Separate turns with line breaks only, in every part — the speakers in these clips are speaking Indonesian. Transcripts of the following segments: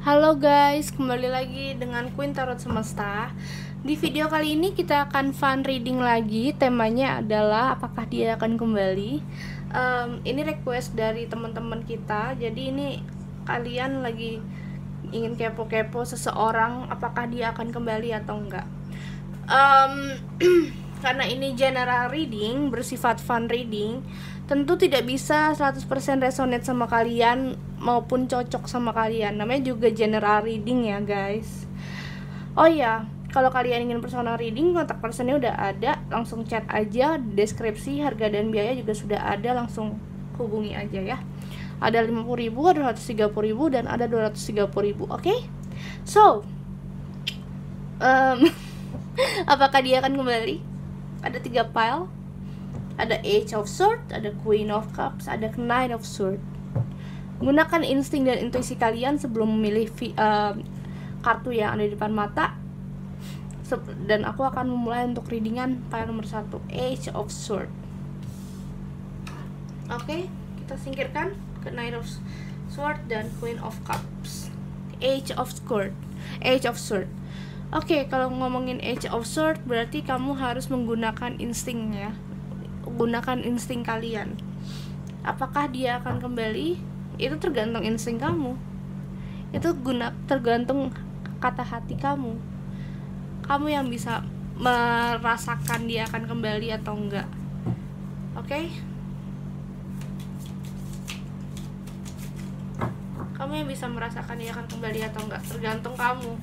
Halo guys, kembali lagi dengan Queen Tarot Semesta. Di video kali ini kita akan fun reading lagi. Temanya adalah apakah dia akan kembali. Ini request dari teman-teman kita. Jadi ini kalian lagi ingin kepo-kepo seseorang, apakah dia akan kembali atau enggak. Karena ini general reading, bersifat fun reading, tentu tidak bisa 100% resonate sama kalian maupun cocok sama kalian. Namanya juga general reading ya guys. Oh ya, kalau kalian ingin personal reading, kontak personnya udah ada, langsung chat aja. Deskripsi, harga dan biaya juga sudah ada, langsung hubungi aja ya. Ada 50.000, ada 130.000, dan ada 230.000. Oke? So, apakah dia akan kembali? Ada 3 pile. Ada Ace of Swords, ada Queen of Cups, ada Knight of Swords. Gunakan insting dan intuisi kalian sebelum memilih kartu yang ada di depan mata. Dan aku akan memulai untuk readingan pile nomor 1, Ace of Swords. Oke, kita singkirkan ke Knight of Swords dan Queen of Cups. Ace of Swords. Ace of Swords. Oke, kalau ngomongin Ace of Swords berarti kamu harus menggunakan instingnya. Gunakan insting kalian. Apakah dia akan kembali? Itu tergantung insting kamu. Itu tergantung kata hati kamu. Kamu yang bisa merasakan dia akan kembali atau enggak. Oke? Kamu yang bisa merasakan dia akan kembali atau enggak, tergantung kamu.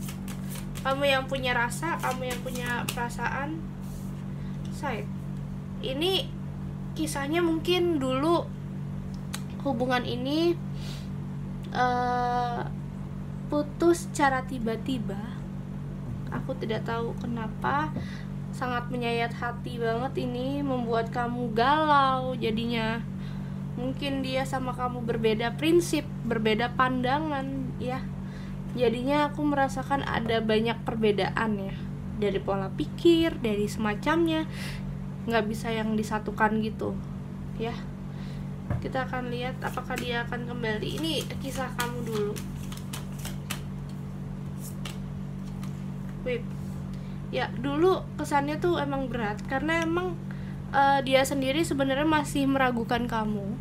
Kamu yang punya rasa, kamu yang punya perasaan. Side. Ini kisahnya mungkin dulu hubungan ini putus secara tiba-tiba. Aku tidak tahu kenapa, sangat menyayat hati banget ini, membuat kamu galau jadinya. Mungkin dia sama kamu berbeda prinsip, berbeda pandangan ya. Jadinya aku merasakan ada banyak perbedaan ya, dari pola pikir, dari semacamnya, nggak bisa yang disatukan gitu ya. Kita akan lihat apakah dia akan kembali. Ini kisah kamu dulu. Wait. Ya, dulu kesannya tuh emang berat karena emang dia sendiri sebenarnya masih meragukan kamu.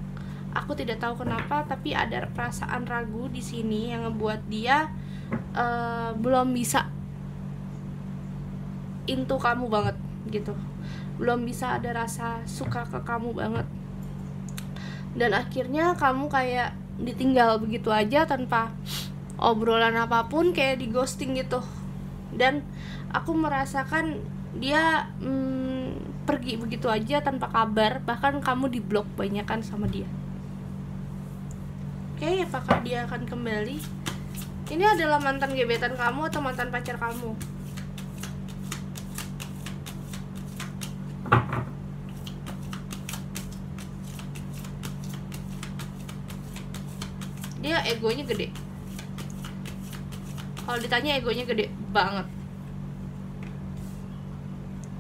Aku tidak tahu kenapa, tapi ada perasaan ragu di sini yang ngebuat dia belum bisa into kamu banget gitu. Belum bisa ada rasa suka ke kamu banget. Dan akhirnya kamu kayak ditinggal begitu aja tanpa obrolan apapun, kayak di ghosting gitu. Dan aku merasakan dia pergi begitu aja tanpa kabar, bahkan kamu diblok banyakan sama dia. Oke, apakah dia akan kembali? Ini adalah mantan gebetan kamu atau mantan pacar kamu? Dia egonya gede. Kalau ditanya egonya gede banget.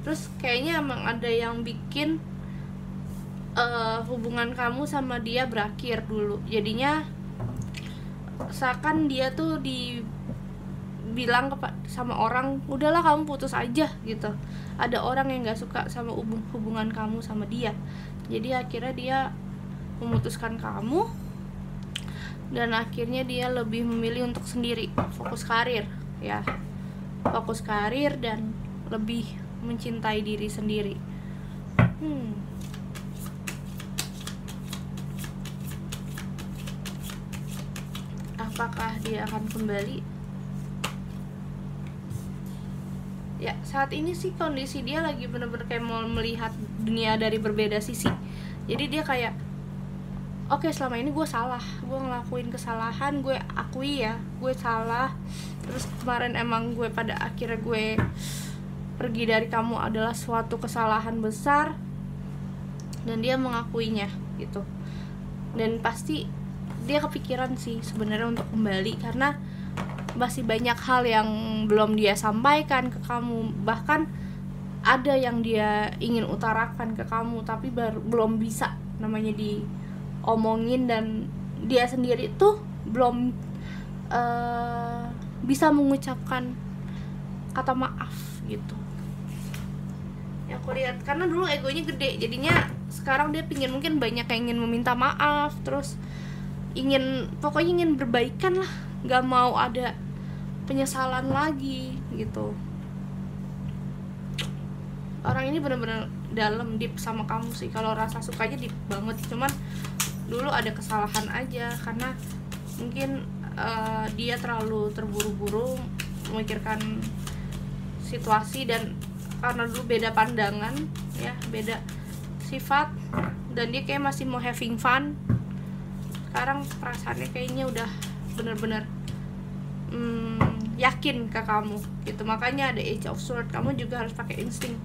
Terus kayaknya emang ada yang bikin hubungan kamu sama dia berakhir dulu. Jadinya seakan dia tuh dibilang sama orang, udahlah kamu putus aja gitu. Ada orang yang gak suka sama hubungan kamu sama dia. Jadi akhirnya dia memutuskan kamu, dan akhirnya dia lebih memilih untuk sendiri, fokus karir ya, fokus karir dan lebih mencintai diri sendiri. Apakah dia akan kembali? Ya, saat ini sih kondisi dia lagi bener-bener kayak mau melihat dunia dari berbeda sisi. Jadi dia kayak, oke, selama ini gue salah, gue ngelakuin kesalahan, gue akui ya, gue salah. Terus kemarin emang gue pada akhirnya gue pergi dari kamu adalah suatu kesalahan besar, dan dia mengakuinya gitu. Dan pasti dia kepikiran sih sebenarnya untuk kembali, karena masih banyak hal yang belum dia sampaikan ke kamu. Bahkan ada yang dia ingin utarakan ke kamu tapi belum bisa namanya di omongin, dan dia sendiri tuh belum bisa mengucapkan kata maaf gitu. Ya aku lihat, karena dulu egonya gede, jadinya sekarang dia pingin, mungkin banyak yang ingin meminta maaf, terus pokoknya ingin berbaikan lah, nggak mau ada penyesalan lagi gitu. Orang ini benar-benar dalam, deep sama kamu sih. Kalau rasa sukanya deep banget, cuman dulu ada kesalahan aja, karena mungkin dia terlalu terburu-buru memikirkan situasi, dan karena dulu beda pandangan ya, beda sifat, dan dia kayak masih mau having fun. Sekarang perasaannya kayaknya udah bener-bener yakin ke kamu gitu. Makanya ada Age of Swords, kamu juga harus pakai insting.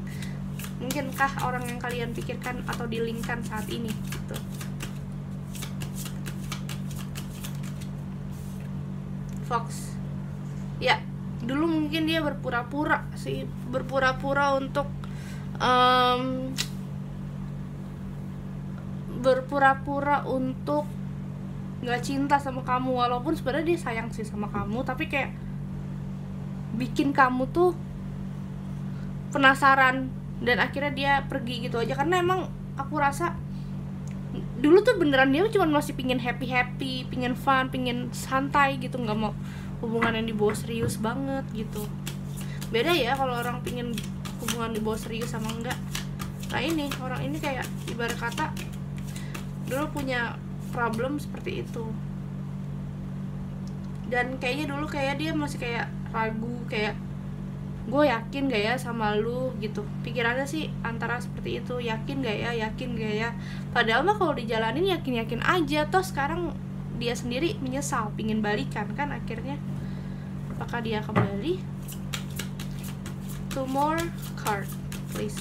Mungkinkah orang yang kalian pikirkan atau dilingkan saat ini gitu. Fox ya, dulu mungkin dia berpura-pura sih, berpura-pura untuk nggak cinta sama kamu, walaupun sebenarnya dia sayang sih sama kamu, tapi kayak bikin kamu tuh penasaran, dan akhirnya dia pergi gitu aja. Karena emang aku rasa dulu tuh beneran dia cuma masih pingin happy, pingin fun, pingin santai gitu, nggak mau hubungan yang dibawa serius banget gitu. Beda ya kalau orang pingin hubungan dibawa serius sama enggak. Nah ini, orang ini kayak ibarat kata dulu punya problem seperti itu, dan kayaknya dulu kayak dia masih kayak ragu, kayak gue yakin gak ya sama lu gitu. Pikirannya sih antara seperti itu, yakin gak ya. Padahal mah kalau dijalanin yakin aja. Toh sekarang dia sendiri menyesal, pingin balikan kan akhirnya. Apakah dia kembali? Two more card please.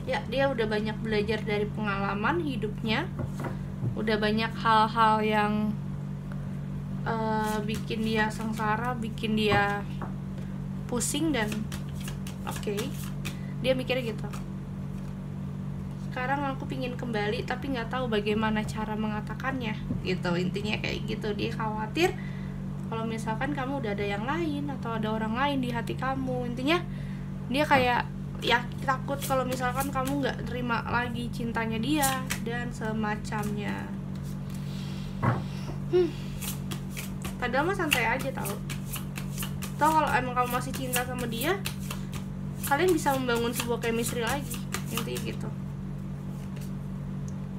Ya, dia udah banyak belajar dari pengalaman hidupnya, udah banyak hal-hal yang bikin dia sengsara, bikin dia pusing, dan oke, dia mikirnya gitu. Sekarang aku pingin kembali, tapi nggak tahu bagaimana cara mengatakannya gitu. Intinya kayak gitu. Dia khawatir kalau misalkan kamu udah ada yang lain atau ada orang lain di hati kamu. Intinya dia kayak ya takut kalau misalkan kamu nggak terima lagi cintanya dia dan semacamnya. Padahal mah santai aja tau kalau emang kamu masih cinta sama dia, kalian bisa membangun sebuah chemistry lagi, intinya gitu.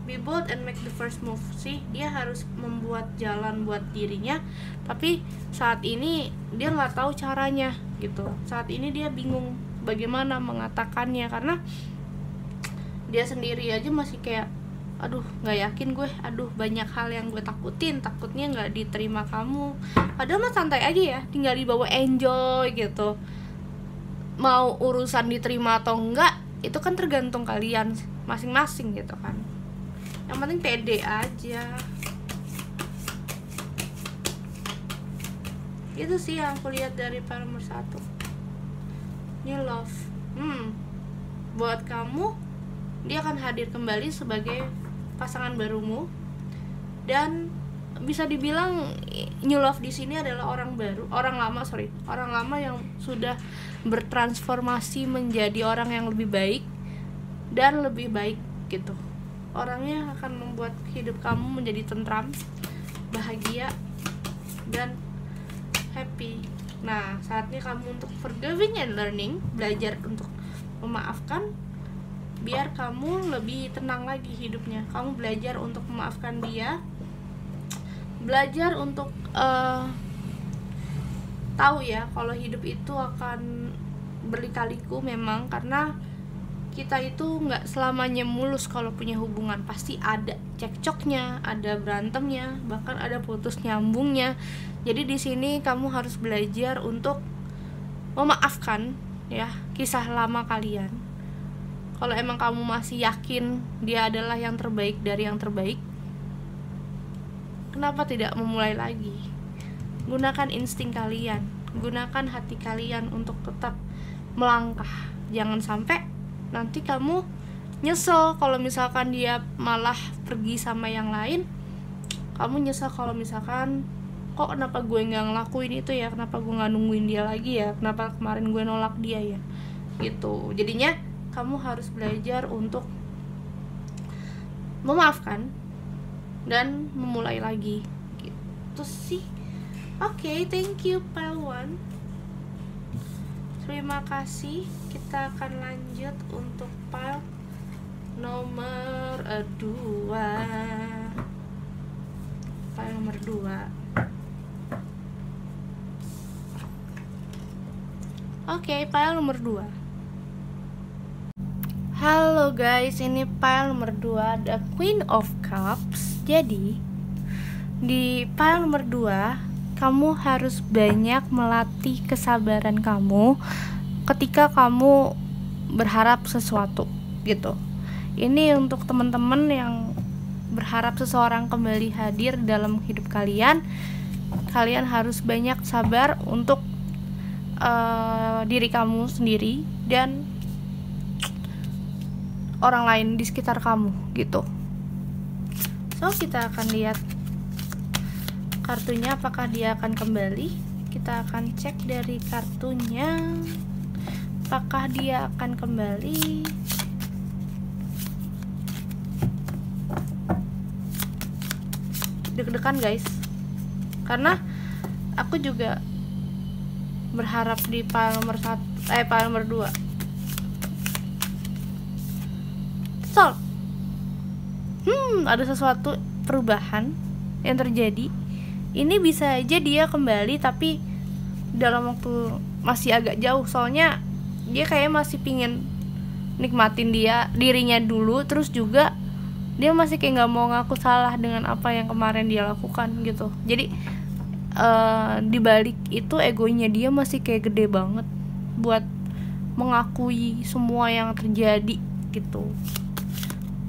Be bold and make the first move. Sih, dia harus membuat jalan buat dirinya, tapi saat ini dia nggak tahu caranya gitu. Saat ini dia bingung bagaimana mengatakannya, karena dia sendiri aja masih kayak aduh nggak yakin gue, aduh banyak hal yang gue takutnya nggak diterima kamu. Padahal mah santai aja ya, tinggal dibawa enjoy gitu. Mau urusan diterima atau enggak itu kan tergantung kalian masing-masing gitu kan. Yang penting pede aja. Itu sih yang aku lihat dari para nomor 1. New love. Buat kamu, dia akan hadir kembali sebagai pasangan barumu, dan bisa dibilang new love di sini adalah orang lama yang sudah bertransformasi menjadi orang yang lebih baik dan lebih baik gitu. Orangnya akan membuat hidup kamu menjadi tentram, bahagia, dan happy. Nah, saatnya kamu untuk forgiving and learning, belajar untuk memaafkan, biar kamu lebih tenang lagi hidupnya. Kamu belajar untuk memaafkan dia, belajar untuk tahu ya kalau hidup itu akan berlika-liku memang, karena kita itu nggak selamanya mulus. Kalau punya hubungan pasti ada cekcoknya, ada berantemnya, bahkan ada putus nyambungnya. Jadi di sini kamu harus belajar untuk memaafkan ya kisah lama kalian. Kalau emang kamu masih yakin dia adalah yang terbaik dari yang terbaik, kenapa tidak memulai lagi? Gunakan insting kalian, gunakan hati kalian untuk tetap melangkah. Jangan sampai nanti kamu nyesel kalau misalkan dia malah pergi sama yang lain, kamu nyesel kalau misalkan kok kenapa gue nggak ngelakuin itu ya, kenapa gue nggak nungguin dia lagi ya, kenapa kemarin gue nolak dia ya, gitu. Jadinya kamu harus belajar untuk memaafkan dan memulai lagi, gitu sih. Oke, thank you Pile 1. Terima kasih. Kita akan lanjut untuk pile nomor 2. Pile nomor 2. Oke, pile nomor 2. Halo guys, ini pile nomor 2, The Queen of Cups. Jadi, di pile nomor 2, kamu harus banyak melatih kesabaran kamu ketika kamu berharap sesuatu, gitu. Ini untuk teman-teman yang berharap seseorang kembali hadir dalam hidup kalian. Kalian harus banyak sabar untuk diri kamu sendiri dan orang lain di sekitar kamu, gitu. So, kita akan lihat kartunya apakah dia akan kembali. Kita akan cek dari kartunya apakah dia akan kembali. Deg-degan guys, karena aku juga berharap di pile nomor 1, pile nomor 2. So, ada sesuatu perubahan yang terjadi. Ini bisa aja dia kembali tapi dalam waktu masih agak jauh, soalnya dia kayak masih pingin nikmatin dirinya dulu, terus juga dia masih kayak nggak mau ngaku salah dengan apa yang kemarin dia lakukan, gitu. Jadi dibalik itu egonya dia masih kayak gede banget buat mengakui semua yang terjadi, gitu,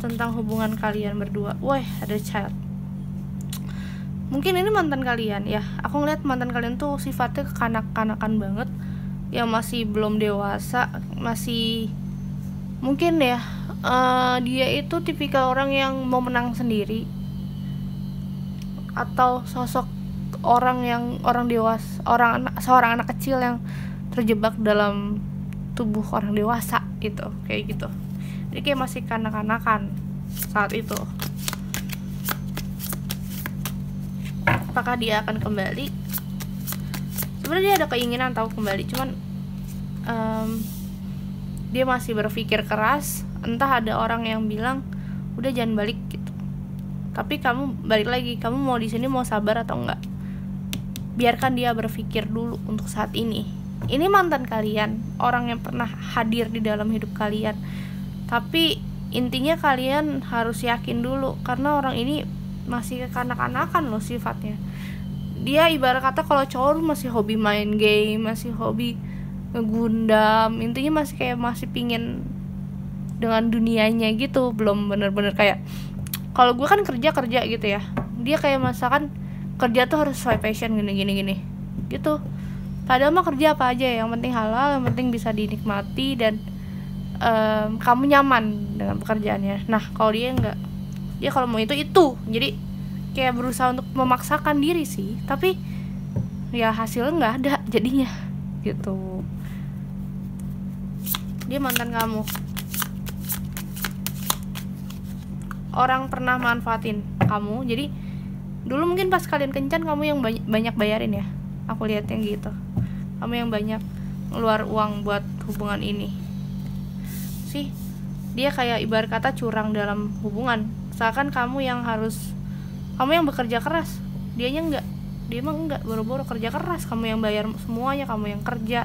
tentang hubungan kalian berdua. Wah, ada chat. Mungkin ini mantan kalian ya. Aku ngeliat mantan kalian tuh sifatnya kekanak-kanakan banget, yang masih belum dewasa, masih mungkin ya dia itu tipikal orang yang mau menang sendiri, atau sosok orang dewasa, seorang anak kecil yang terjebak dalam tubuh orang dewasa, gitu, kayak gitu. Jadi kayak masih kanak-kanakan saat itu. Apakah dia akan kembali? Sebenarnya dia ada keinginan tahu kembali, cuman dia masih berpikir keras. Entah ada orang yang bilang udah jangan balik, gitu. Tapi kamu balik lagi, kamu mau di sini mau sabar atau enggak? Biarkan dia berpikir dulu untuk saat ini. Ini mantan kalian, orang yang pernah hadir di dalam hidup kalian. Tapi intinya kalian harus yakin dulu, karena orang ini masih kekanak-kanakan loh sifatnya. Dia ibarat kata kalau cowok masih hobi main game, masih hobi ngegundam, intinya masih pingin dengan dunianya gitu, belum bener-bener kayak kalau gue kan kerja gitu ya. Dia kayak masakan kerja tuh harus sesuai passion gini gitu. Padahal mah kerja apa aja yang penting halal, yang penting bisa dinikmati dan kamu nyaman dengan pekerjaannya. Nah, kalau dia enggak, dia kalau mau itu. Jadi kayak berusaha untuk memaksakan diri sih, tapi ya hasilnya nggak ada jadinya, gitu. Dia mantan kamu, orang pernah manfaatin kamu. Jadi dulu mungkin pas kalian kencan kamu yang banyak bayarin ya, aku lihatnya gitu. Kamu yang banyak ngeluar uang buat hubungan ini sih. Dia kayak ibarat kata curang dalam hubungan, seakan kamu yang bekerja keras, dianya enggak. Dia mah enggak, boro-boro kerja keras, kamu yang bayar semuanya, kamu yang kerja.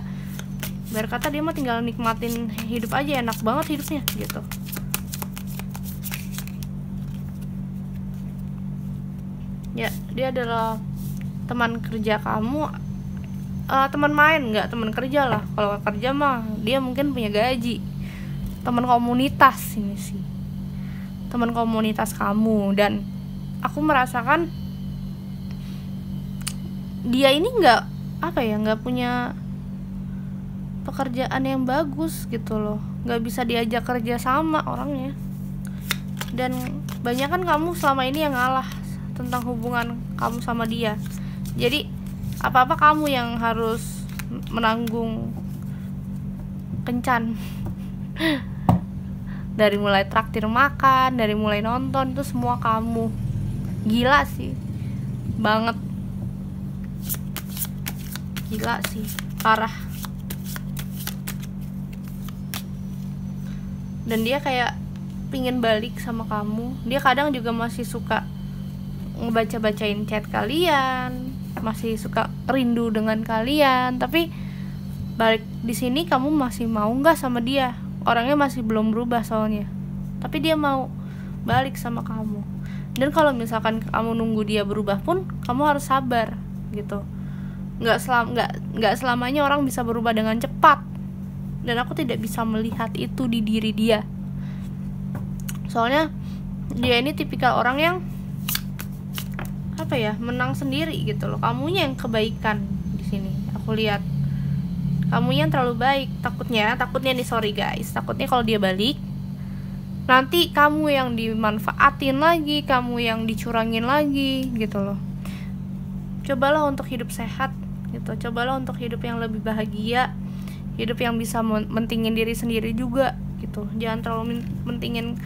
Ibarat kata dia mah tinggal nikmatin hidup aja, enak banget hidupnya, gitu. Ya, dia adalah teman kerja kamu, teman main, nggak teman kerja lah. Kalau kerja mah dia mungkin punya gaji. Teman komunitas ini sih, teman komunitas kamu. Dan aku merasakan dia ini nggak punya pekerjaan yang bagus gitu loh, nggak bisa diajak kerja sama orangnya. Dan banyak kan kamu selama ini yang ngalah tentang hubungan kamu sama dia. Jadi apa-apa kamu yang harus menanggung kencan. Dari mulai traktir makan, dari mulai nonton, itu semua kamu. Gila sih, banget. Gila sih, parah. Dan dia kayak pingin balik sama kamu. Dia kadang juga masih suka ngebaca-bacain chat kalian, masih suka rindu dengan kalian. Tapi balik di sini kamu masih mau nggak sama dia? Orangnya masih belum berubah soalnya, tapi dia mau balik sama kamu. Dan kalau misalkan kamu nunggu dia berubah pun, kamu harus sabar gitu. Nggak selamanya orang bisa berubah dengan cepat. Dan aku tidak bisa melihat itu di diri dia. Soalnya dia ini tipikal orang yang apa ya, menang sendiri gitu loh. Kamunya yang kebaikan di sini. Aku lihat kamunya yang terlalu baik. Takutnya nih, sorry guys, takutnya kalau dia balik, nanti kamu yang dimanfaatin lagi, kamu yang dicurangin lagi gitu loh. Cobalah untuk hidup sehat gitu. Cobalah untuk hidup yang lebih bahagia, hidup yang bisa mentingin diri sendiri juga gitu. Jangan terlalu mentingin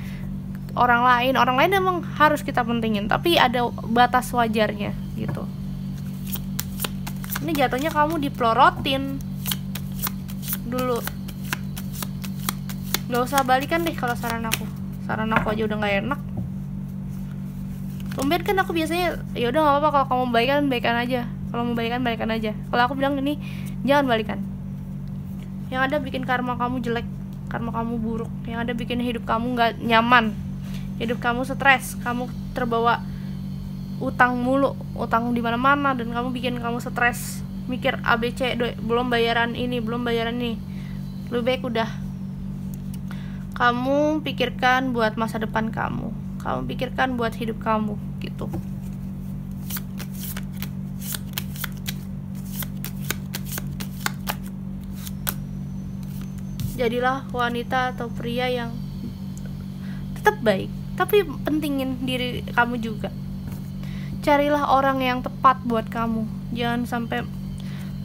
orang lain. Orang lain emang harus kita pentingin, tapi ada batas wajarnya gitu. Ini jatuhnya kamu dipelorotin dulu. Gak usah balikan deh kalau saran aku. Saran aku aja udah gak enak. Tumben kan aku biasanya ya udah gak apa-apa kalau kamu baikan aja. Kalau mau baikan aja. Kalau aku bilang ini, jangan balikan. Yang ada bikin karma kamu jelek, karma kamu buruk. Yang ada bikin hidup kamu gak nyaman, hidup kamu stres, kamu terbawa utang mulu, utang di mana-mana, dan kamu bikin kamu stres. Mikir ABC, belum bayaran ini, belum bayaran ini. Lebih baik udah kamu pikirkan buat masa depan kamu. Kamu pikirkan buat hidup kamu gitu. Jadilah wanita atau pria yang tetap baik, tapi pentingin diri kamu juga. Carilah orang yang tepat buat kamu. Jangan sampai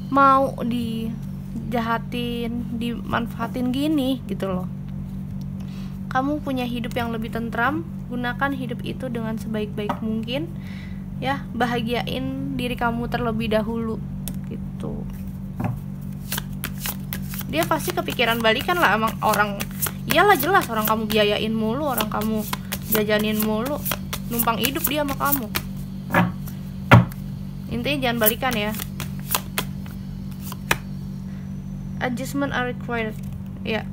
mau dijahatin, dimanfaatin gini gitu loh. Kamu punya hidup yang lebih tentram, gunakan hidup itu dengan sebaik-baik mungkin ya. Bahagiain diri kamu terlebih dahulu gitu. Dia pasti kepikiran balikan lah emang orang. Iyalah jelas, orang kamu biayain mulu, orang kamu jajanin mulu, numpang hidup dia sama kamu. Intinya jangan balikan ya. Adjustment are required. Ya.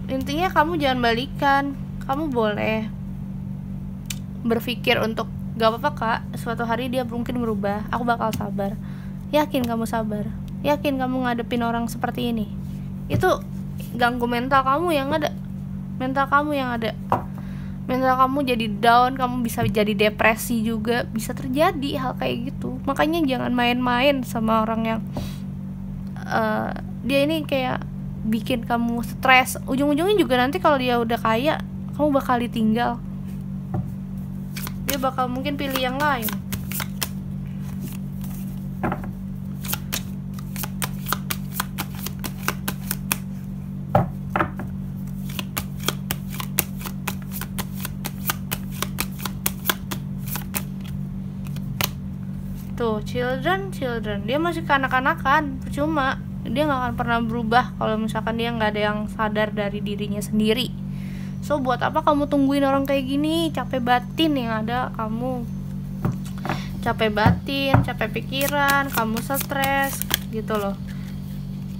Intinya kamu jangan balikan. Kamu boleh berpikir untuk gak apa-apa kak, suatu hari dia mungkin berubah, aku bakal sabar. Yakin kamu sabar? Yakin kamu ngadepin orang seperti ini? Itu ganggu mental kamu yang ada. Mental kamu jadi down, kamu bisa jadi depresi juga, bisa terjadi hal kayak gitu. Makanya jangan main-main sama orang yang dia ini kayak bikin kamu stres. Ujung-ujungnya juga nanti kalau dia udah kaya, kamu bakal ditinggal. Dia bakal mungkin pilih yang lain. Tuh, children, dia masih kanak-kanakan, percuma. Dia gak akan pernah berubah kalau misalkan dia gak ada yang sadar dari dirinya sendiri. So, buat apa kamu tungguin orang kayak gini? Capek batin yang ada kamu. Capek batin, capek pikiran, kamu stres gitu loh.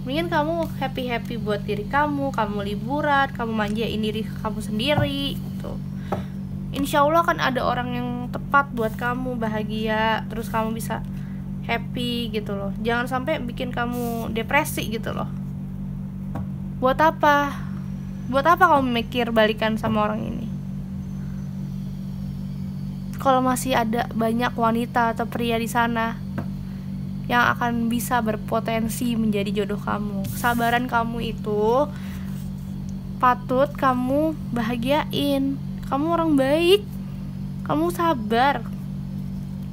Mending kamu happy-happy buat diri kamu liburan, kamu manjain diri kamu sendiri gitu. Insya Allah kan ada orang yang tepat buat kamu, bahagia, terus kamu bisa happy gitu loh. Jangan sampai bikin kamu depresi gitu loh. Buat apa kamu mikir balikan sama orang ini? Kalau masih ada banyak wanita atau pria di sana yang akan bisa berpotensi menjadi jodoh kamu. Kesabaran kamu itu patut kamu bahagiain. Kamu orang baik, Kamu sabar,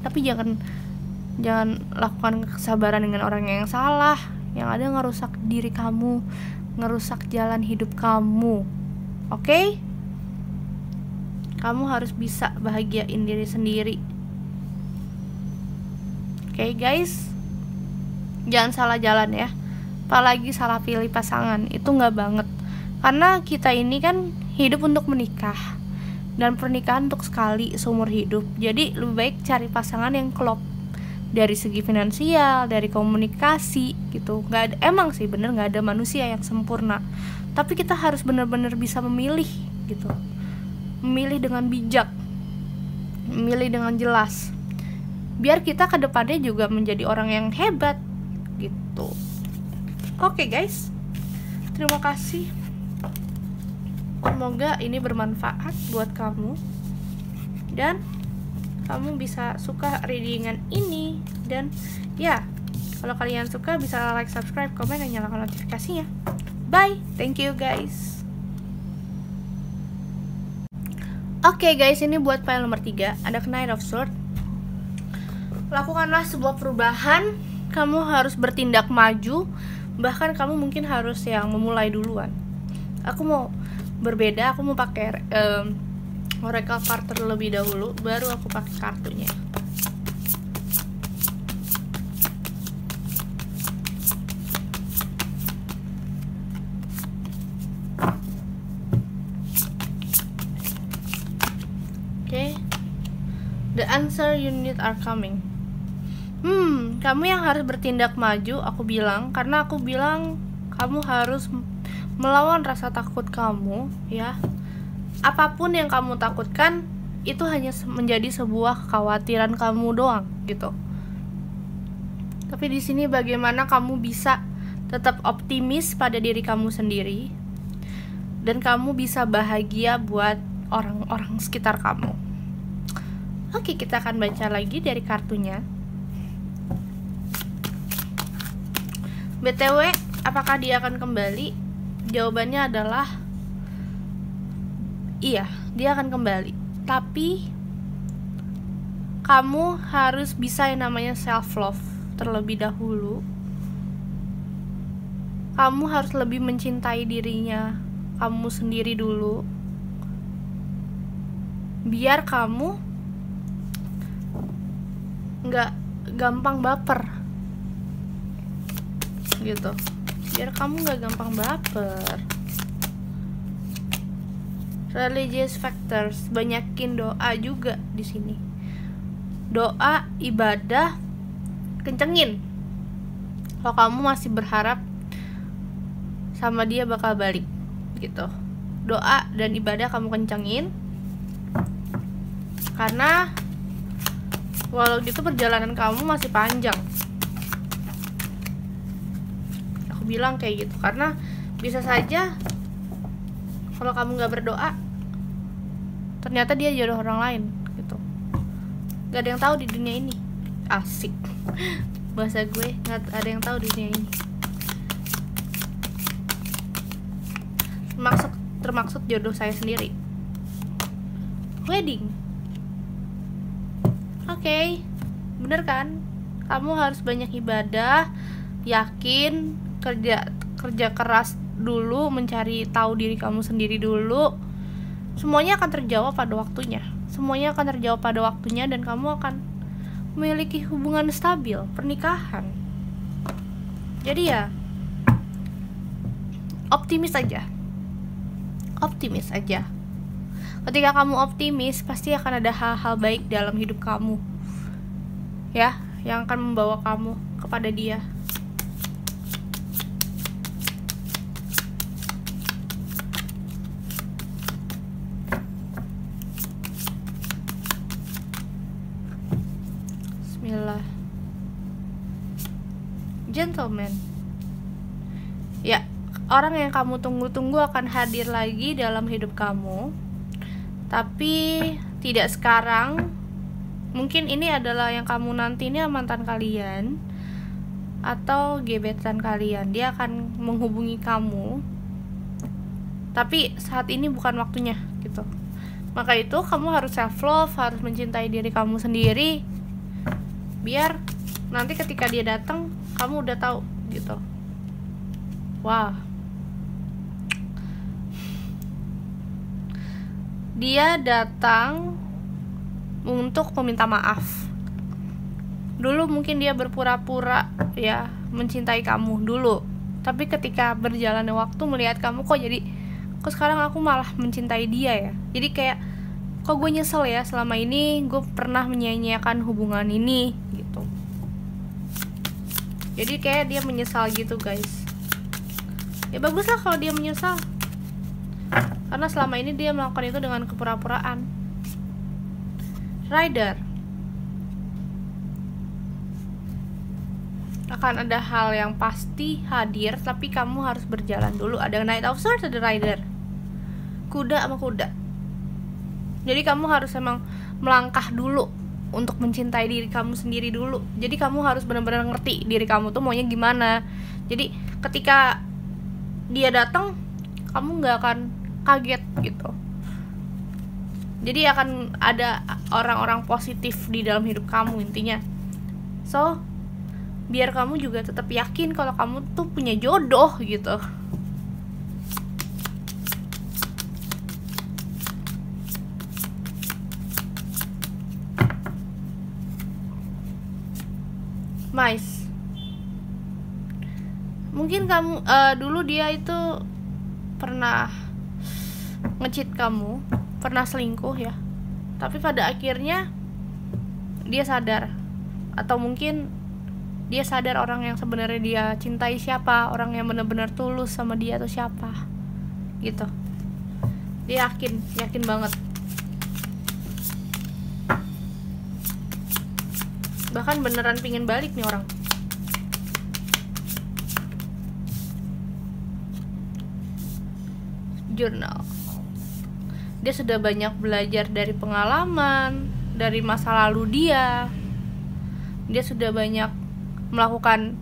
tapi jangan lakukan kesabaran dengan orang yang salah, yang ada ngerusak diri kamu, ngerusak jalan hidup kamu. Oke? Kamu harus bisa bahagiain diri sendiri. Oke, guys, jangan salah jalan ya, apalagi salah pilih pasangan. Itu nggak banget, karena kita ini kan hidup untuk menikah, dan pernikahan untuk sekali seumur hidup. Jadi lebih baik cari pasangan yang klop dari segi finansial, dari komunikasi gitu. Nggak ada, emang sih bener nggak ada manusia yang sempurna, tapi kita harus bener-bener bisa memilih gitu, memilih dengan bijak, memilih dengan jelas, biar kita ke depannya juga menjadi orang yang hebat gitu. Oke, guys, terima kasih. Semoga ini bermanfaat buat kamu, dan kamu bisa suka readingan ini. Dan ya, kalau kalian suka bisa like, subscribe, komen, dan nyalakan notifikasinya. Bye, thank you guys. Oke, guys, ini buat file nomor 3. Ada Knight of Swords. Lakukanlah sebuah perubahan. Kamu harus bertindak maju. Bahkan kamu mungkin harus yang memulai duluan. Aku mau berbeda. Aku mau pakai Oracle card terlebih dahulu, baru aku pakai kartunya. The answer you need are coming. Kamu yang harus bertindak maju, aku bilang, karena aku bilang kamu harus melawan rasa takut kamu, ya. Apapun yang kamu takutkan itu hanya menjadi sebuah kekhawatiran kamu doang, gitu. Tapi di sini bagaimana kamu bisa tetap optimis pada diri kamu sendiri, dan kamu bisa bahagia buat orang-orang sekitar kamu. Oke, kita akan baca lagi dari kartunya. BTW, apakah dia akan kembali? Jawabannya adalah iya, dia akan kembali. Tapi kamu harus bisa yang namanya self love terlebih dahulu. Kamu harus lebih mencintai dirinya kamu sendiri dulu, biar kamu nggak gampang baper gitu, biar kamu nggak gampang baper. Religious factors, banyakin doa juga di sini. Doa, ibadah, kencengin. Kalau kamu masih berharap sama dia bakal balik gitu, doa dan ibadah kamu kencengin, karena walau gitu perjalanan kamu masih panjang. Aku bilang kayak gitu karena bisa saja kalau kamu gak berdoa, ternyata dia jodoh orang lain gitu. Gak ada yang tahu di dunia ini. Asik bahasa gue, gak ada yang tahu di dunia ini. Termaksud jodoh saya sendiri. Wedding. Oke, bener kan? Kamu harus banyak ibadah, yakin, kerja keras dulu, mencari tahu diri kamu sendiri dulu. Semuanya akan terjawab pada waktunya. Semuanya akan terjawab pada waktunya, dan kamu akan memiliki hubungan stabil, pernikahan. Jadi ya, optimis aja. Optimis aja. Ketika kamu optimis, pasti akan ada hal-hal baik dalam hidup kamu, ya, yang akan membawa kamu kepada dia. Bismillah. Gentleman. Ya, orang yang kamu tunggu-tunggu akan hadir lagi dalam hidup kamu. Tapi tidak sekarang. Mungkin ini adalah yang kamu nanti, ini mantan kalian atau gebetan kalian. Dia akan menghubungi kamu, tapi saat ini bukan waktunya gitu. Maka itu kamu harus self love, harus mencintai diri kamu sendiri, biar nanti ketika dia datang kamu udah tahu gitu. Wah, dia datang untuk meminta maaf. Dulu mungkin dia berpura-pura ya mencintai kamu dulu, tapi ketika berjalannya waktu melihat kamu kok sekarang aku malah mencintai dia ya. Jadi kayak kok gue nyesel ya selama ini gue pernah menyia-nyiakan hubungan ini gitu. Jadi kayak dia menyesal gitu guys. Ya bagus lah kalau dia menyesal, karena selama ini dia melakukan itu dengan kepura-puraan. Rider, akan ada hal yang pasti hadir, tapi kamu harus berjalan dulu. Ada Knight of Swords, ada Rider, kuda sama kuda. Jadi kamu harus emang melangkah dulu untuk mencintai diri kamu sendiri dulu. Jadi kamu harus benar-benar ngerti diri kamu tuh maunya gimana. Jadi ketika dia datang, kamu nggak akan kaget gitu. Jadi akan ada orang-orang positif di dalam hidup kamu intinya. So, biar kamu juga tetap yakin kalau kamu tuh punya jodoh gitu. Mais, mungkin kamu dulu dia itu pernah nge-cheat kamu, pernah selingkuh ya, tapi pada akhirnya dia sadar, atau mungkin dia sadar orang yang sebenarnya dia cintai siapa, orang yang benar-benar tulus sama dia tuh siapa gitu. Dia yakin banget, bahkan beneran pingin balik nih orang. Jurnal, dia sudah banyak belajar dari pengalaman, dari masa lalu dia sudah banyak melakukan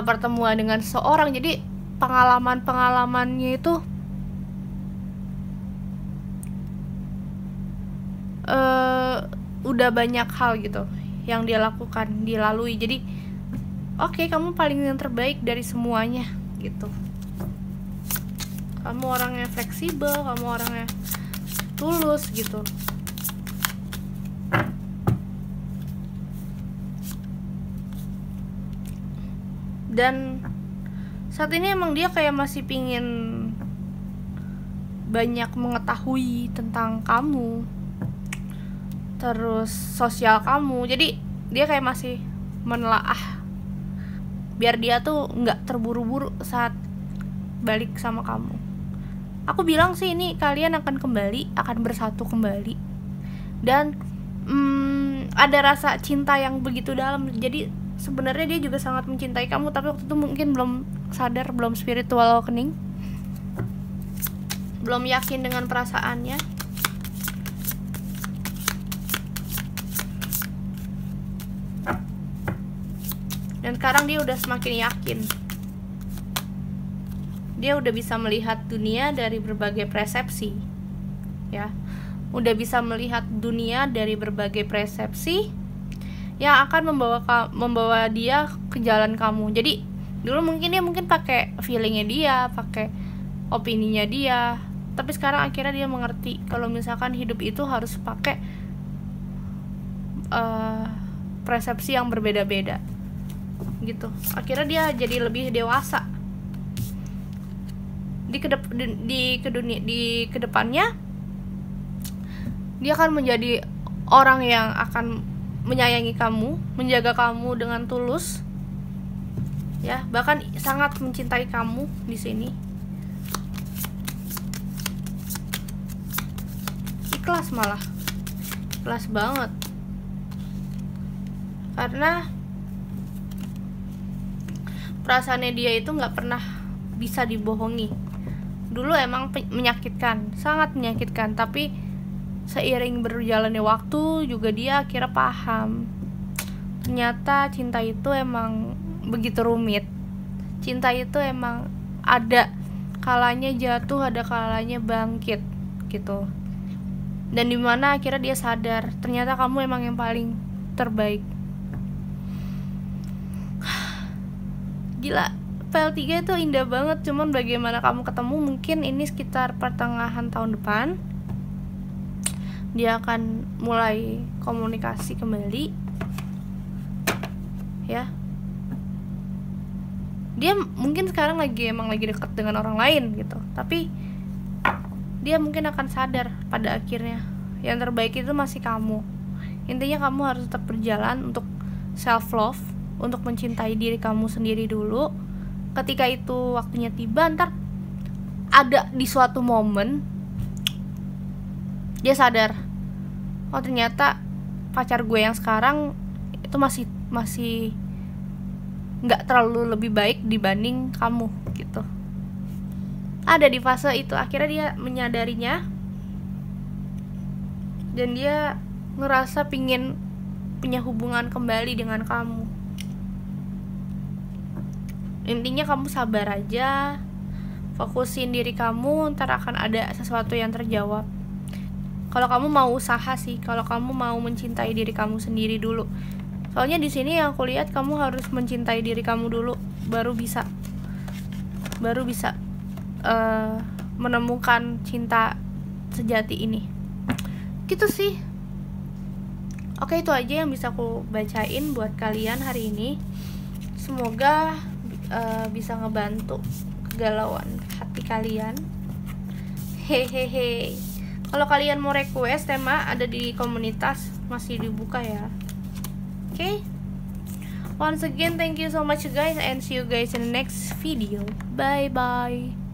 pertemuan dengan seseorang. Jadi pengalamannya itu udah banyak hal gitu yang dia lakukan, dia lalui. Jadi oke, kamu paling yang terbaik dari semuanya gitu. Kamu orangnya fleksibel, kamu orangnya tulus gitu. Dan saat ini emang dia kayak masih pingin banyak mengetahui tentang kamu, terus sosial kamu. Jadi dia kayak masih menelaah biar dia tuh nggak terburu-buru saat balik sama kamu. Aku bilang sih ini kalian akan kembali, akan bersatu kembali, dan ada rasa cinta yang begitu dalam. Jadi sebenarnya dia juga sangat mencintai kamu, tapi waktu itu mungkin belum sadar, belum spiritual awakening, belum yakin dengan perasaannya. Dan sekarang dia udah semakin yakin. Dia udah bisa melihat dunia dari berbagai persepsi, ya. Udah bisa melihat dunia dari berbagai persepsi yang akan membawa dia ke jalan kamu. Jadi dulu mungkin dia pakai feelingnya dia, pakai opininya dia, tapi sekarang akhirnya dia mengerti kalau misalkan hidup itu harus pakai persepsi yang berbeda-beda gitu. Akhirnya dia jadi lebih dewasa di kedepannya. Dia akan menjadi orang yang akan menyayangi kamu, menjaga kamu dengan tulus, ya, bahkan sangat mencintai kamu di sini. Ikhlas, malah ikhlas banget, karena perasaannya dia itu nggak pernah bisa dibohongi. Dulu emang menyakitkan, sangat menyakitkan, tapi seiring berjalannya waktu juga dia akhirnya paham. Ternyata cinta itu emang begitu rumit. Cinta itu emang ada kalanya jatuh, ada kalanya bangkit gitu. Dan dimana akhirnya dia sadar ternyata kamu emang yang paling terbaik. Gila, PL3 itu indah banget. Cuman bagaimana kamu ketemu, mungkin ini sekitar pertengahan tahun depan dia akan mulai komunikasi kembali ya. Dia mungkin sekarang emang lagi dekat dengan orang lain gitu, tapi dia mungkin akan sadar pada akhirnya yang terbaik itu masih kamu. Intinya kamu harus tetap berjalan untuk self love, untuk mencintai diri kamu sendiri dulu. Ketika itu waktunya tiba, ntar ada di suatu momen dia sadar, oh ternyata pacar gue yang sekarang itu masih nggak terlalu lebih baik dibanding kamu gitu. Ada di fase itu akhirnya dia menyadarinya, dan dia ngerasa pingin punya hubungan kembali dengan kamu. Intinya kamu sabar aja, fokusin diri kamu, ntar akan ada sesuatu yang terjawab. Kalau kamu mau usaha sih, kalau kamu mau mencintai diri kamu sendiri dulu. Soalnya di sini yang aku lihat kamu harus mencintai diri kamu dulu, baru bisa menemukan cinta sejati ini. Gitu sih. Oke, itu aja yang bisa aku bacain buat kalian hari ini. Semoga bisa ngebantu kegalauan hati kalian. Hehehe. Kalau kalian mau request tema, ada di komunitas, masih dibuka ya. Oke. Once again, thank you so much guys, and see you guys in the next video. Bye bye.